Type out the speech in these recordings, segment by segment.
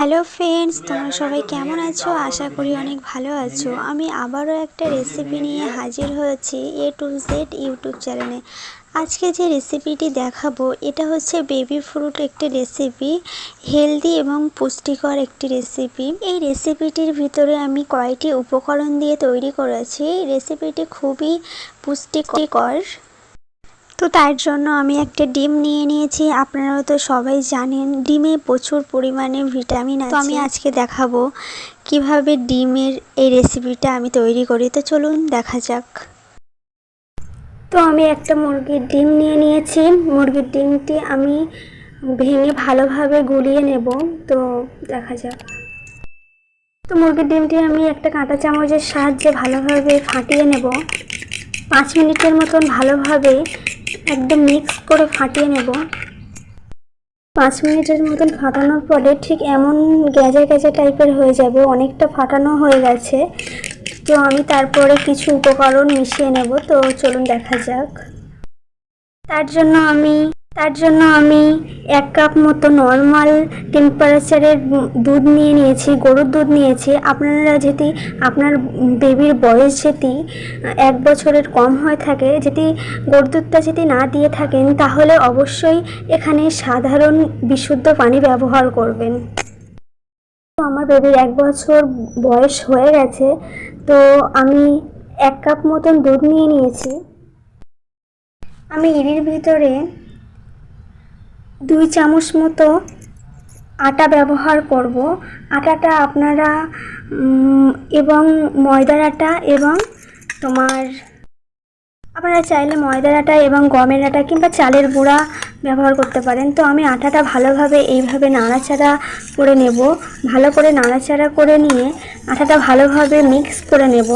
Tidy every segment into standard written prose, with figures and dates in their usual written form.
Hello friends, তোমরা সবাই কেমন আছো? আশা করি অনেক ভালো আছো। আমি আবারও একটা রেসিপি নিয়ে হাজির হয়েছি এ টু জেড ইউটিউব চ্যানেলে। আজকে যে রেসিপিটি দেখাবো এটা হচ্ছে বেবি ফ্রুট একটি রেসিপি, হেলদি এবং পুষ্টিকর একটি রেসিপি। এই রেসিপিটির ভিতরে আমি কয়েকটি উপকরণ দিয়ে তৈরি করেছি। রেসিপিটি খুবই পুষ্টিকর। তো তার জন্য আমি একটা ডিম নিয়ে নিয়েছি। আপনারাও তো সবাই জানেন ডিমে প্রচুর পরিমাণে ভিটামিন আছে। তো আমি আজকে দেখাবো কিভাবে ডিমের এই রেসিপিটা আমি তৈরি করি। তো চলুন দেখা যাক। তো আমি একটা মুরগির ডিম নিয়ে নিয়েছি। মুরগির ডিমটি আমি ভেঙে ভালোভাবে গুলিয়ে নেব। তো দেখা যাক। তো মুরগির ডিমটি আমি একটা কাঁটা চামচের সাহায্যে ভালোভাবে ফাটিয়ে নেব। 5 মিনিটের মতন ভালোভাবে একদম মিক্স করে ফাটিয়ে নেব। 5 মিনিটের মতন ফাটানোর পরে ঠিক এমন গ্যাজা গ্যাজা টাইপের হয়ে যাবে, অনেকটা ফাটানো হয়ে গেছে। তো আমি তারপরে কিছু উপকরণ মিশিয়ে নেব। তো চলুন দেখা যাক। তার জন্য আমি 1 কাপ মতো নর্মাল টেম্পারেচারের দুধ নিয়েছি, গরুর দুধ নিয়েছি। আপনারা যদি আপনার বেবির বয়স যদি 1 বছরের কম হয়ে থাকে, যদি গরুর দুধটা যদি না দিয়ে থাকেন, তাহলে অবশ্যই এখানে সাধারণ বিশুদ্ধ পানি ব্যবহার করবেন। তো আমার বেবির 1 বছর বয়স হয়ে গেছে। তো আমি 1 কাপ মতন দুধ নিয়ে নিয়েছি। আমি এর ভিতরে 2 চামচ মতো আটা ব্যবহার করব। আটাটা আপনারা এবং ময়দার আটা এবং আপনারা চাইলে ময়দার আটা এবং গমের আটা কিংবা চালের গুঁড়া ব্যবহার করতে পারেন। তো আমি আটাটা ভালোভাবে এইভাবে নাড়াচাড়া করে নেব। ভালো করে নাড়াচাড়া করে নিয়ে আটাটা ভালোভাবে মিক্স করে নেব,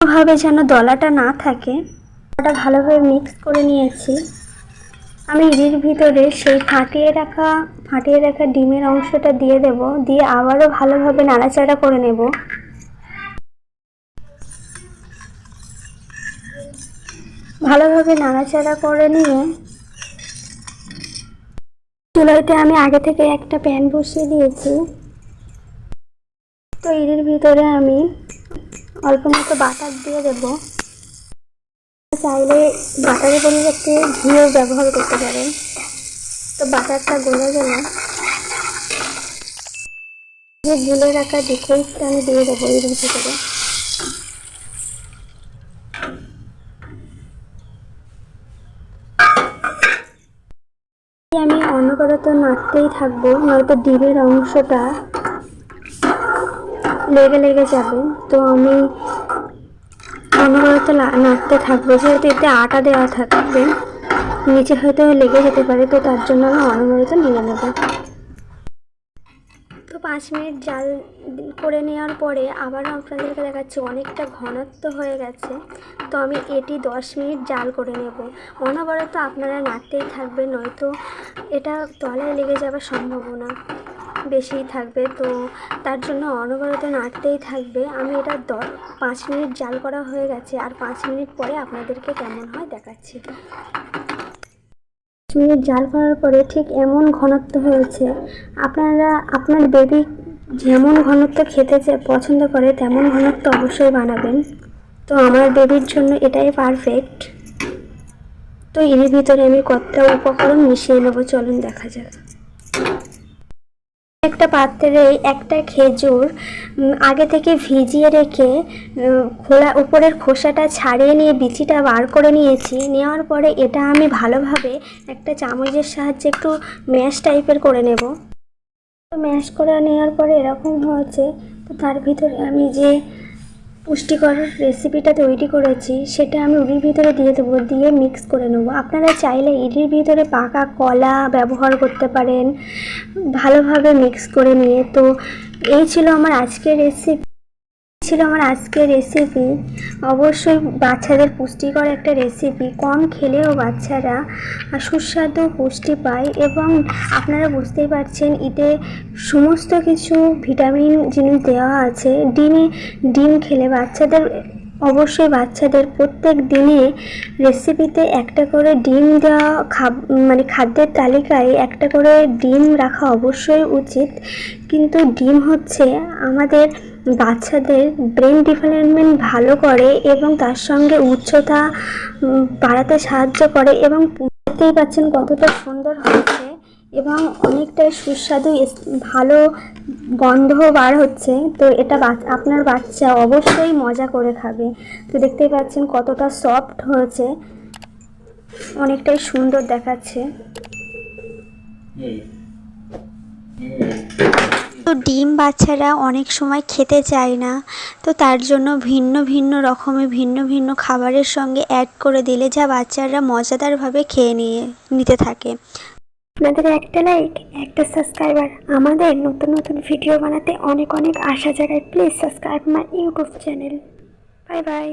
ভাবে যেন দলাটা না থাকে। আটা ভালোভাবে মিক্স করে নিয়েছি। আমি এর ভিতরে সেই ফাটিয়ে রাখা ডিমের অংশটা দিয়ে দেব। দিয়ে আবারও ভালোভাবে নাড়াচাড়া করে নেব। ভালোভাবে নাড়াচাড়া করে নিয়ে চুলাতে আমি আগে থেকে একটা প্যান বসিয়ে দিয়েছি। তো এর ভিতরে আমি অল্প মতো বাটার দিয়ে দেব। চাইলে বাটারের পরিবর্তে ঘিও ব্যবহার করতে পারেন। তো বাটারটা গলে গেলে গুলে রাখা ডিটেলসটা আমি দিয়ে দেবো এর ভিতরে। আমি অনবরত নাড়তেই থাকবো, নয়তো ডিমের অংশটা লেগে যাবে। তো আমি অনবরত নাড়তে থাকবো, যেহেতু এতে আটা দেওয়া থাকবে, নিচে হয়তো লেগে যেতে পারে। তো তার জন্য আমি অনবরত নেড়ে নেব। তো 5 মিনিট জাল করে নেওয়ার পরে আবারও আপনাদেরকে দেখাচ্ছি অনেকটা ঘনত্ব হয়ে গেছে। তো আমি এটি 10 মিনিট জাল করে নেব। অনবরত আপনারা নাড়তেই থাকবেন, নয়তো এটা তলায় লেগে যাওয়ার সম্ভাবনা বেশিই থাকবে। তো তার জন্য অনবরত নাড়তেই থাকবে। আমি এটা 5 মিনিট জাল করা হয়ে গেছে, আর 5 মিনিট পরে আপনাদেরকে কেমন হয় দেখাচ্ছি। 5 মিনিট জাল করার পরে ঠিক এমন ঘনত্ব হয়েছে। আপনারা আপনার বেবি যেমন ঘনত্ব খেতে পছন্দ করে তেমন ঘনত্ব অবশ্যই বানাবেন। তো আমার বেবির জন্য এটাই পারফেক্ট। তো এর ভিতরে আমি কতটা উপকরণ মিশিয়ে নেব, চলুন দেখা যাক। একটা পাত্রে একটা খেজুর আগে থেকে ভিজিয়ে রেখে উপরের খোসাটা ছাড়িয়ে নিয়ে বিচিটা বার করে নিয়েছি। নেওয়ার পরে এটা আমি ভালোভাবে একটা চামচের সাহায্যে একটু ম্যাশ টাইপের করে নেব। তো ম্যাশ করে নেওয়ার পরে এরকম হয়েছে। তো তার ভিতরে আমি যে পুষ্টিকর রেসিপিটা তৈরি করেছি সেটা আমি উড়ির ভিতরে দিয়ে দেবো, দিয়ে মিক্স করে নেব। আপনারা চাইলে ইডির ভিতরে পাকা কলা ব্যবহার করতে পারেন ভালোভাবে মিক্স করে নিয়ে। তো এই ছিল আমার আজকের রেসিপি। অবশ্যই বাচ্চাদের পুষ্টিকর একটা রেসিপি, কম খেলেও বাচ্চারা সুস্বাদু পুষ্টি পায়। এবং আপনারা বুঝতেই পারছেন এতে সমস্ত কিছু ভিটামিন জিনিস দেওয়া আছে। ডিম খেলে বাচ্চাদের অবশ্যই বাচ্চাদের প্রত্যেক দিনে রেসিপিতে একটা করে ডিম দেওয়া মানে খাদ্যের তালিকায় একটা করে ডিম রাখা অবশ্যই উচিত। কিন্তু ডিম হচ্ছে আমাদের বাচ্চাদের ব্রেন ডেভেলপমেন্ট ভালো করে এবং তার সঙ্গে উচ্চতা বাড়াতে সাহায্য করে এবং দেখতেই পাচ্ছেন কতটা সুন্দর হয়েছে এবং অনেকটাই সুস্বাদু ভালো গন্ধ বার হচ্ছে। তো এটা আপনার বাচ্চা অবশ্যই মজা করে খাবে। তো দেখতেই পাচ্ছেন কতটা সফট হয়েছে, অনেকটাই সুন্দর দেখাচ্ছে। তো ডিম বাচ্চারা অনেক সময় খেতে চায় না, তো তার জন্য ভিন্ন ভিন্ন রকমের ভিন্ন ভিন্ন খাবারের সঙ্গে অ্যাড করে দিলে যা বাচ্চারা মজাদারভাবে খেয়ে নিতে থাকে। আপনাদের একটা লাইক, একটা সাবস্ক্রাইবার আমাদের নতুন নতুন ভিডিও বানাতে অনেক অনেক আশা জাগায়। Please subscribe my YouTube channel. Bye bye.